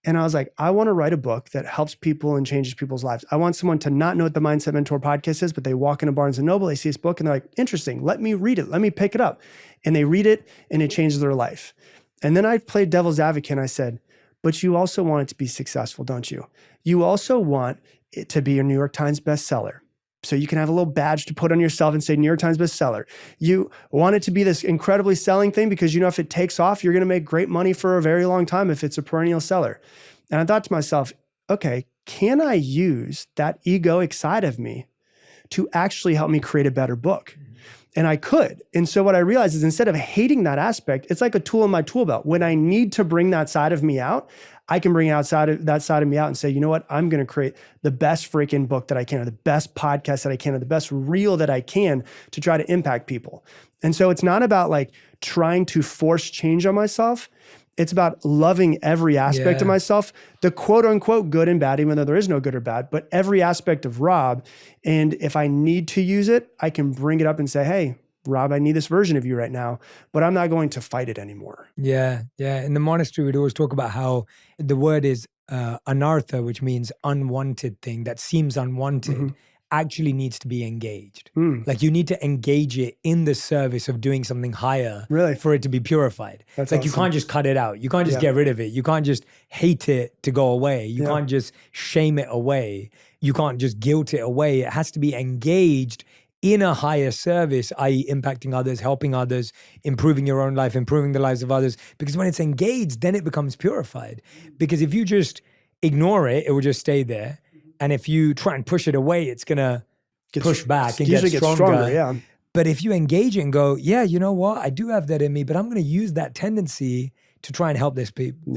And I was like, I want to write a book that helps people and changes people's lives. I want someone to not know what the Mindset Mentor podcast is, but they walk into Barnes & Noble, they see this book and they're like, interesting, let me read it. Let me pick it up. And they read it and it changes their life. And then I played devil's advocate and I said, but you also want it to be successful, don't you? You also want it to be a New York Times bestseller. So you can have a little badge to put on yourself and say New York Times bestseller. You want it to be this incredibly selling thing because you know if it takes off, you're going to make great money for a very long time if it's a perennial seller. And I thought to myself, okay, can I use that egoic side of me to actually help me create a better book? And I could. And so what I realized is instead of hating that aspect, it's like a tool in my tool belt. When I need to bring that side of me out, I can bring that side of me out and say, you know what? I'm going to create the best freaking book that I can, or the best podcast that I can, or the best reel that I can to try to impact people. And so it's not about like trying to force change on myself. It's about loving every aspect of myself, the quote unquote good and bad, even though there is no good or bad, but every aspect of Rob. And if I need to use it, I can bring it up and say, hey, Rob, I need this version of you right now, but I'm not going to fight it anymore. Yeah. In the monastery, we'd always talk about how the word is anartha, which means unwanted thing that seems unwanted, actually needs to be engaged. Like you need to engage it in the service of doing something higher for it to be purified. That's like awesome. You can't just cut it out. You can't just get rid of it. You can't just hate it to go away. You can't just shame it away. You can't just guilt it away. It has to be engaged in a higher service, i.e. impacting others, helping others, improving your own life, improving the lives of others. Because when it's engaged, then it becomes purified. Because if you just ignore it, it will just stay there. And if you try and push it away, it's going to push back and get stronger. But if you engage it and go, yeah, you know what? I do have that in me, but I'm going to use that tendency to try and help this people.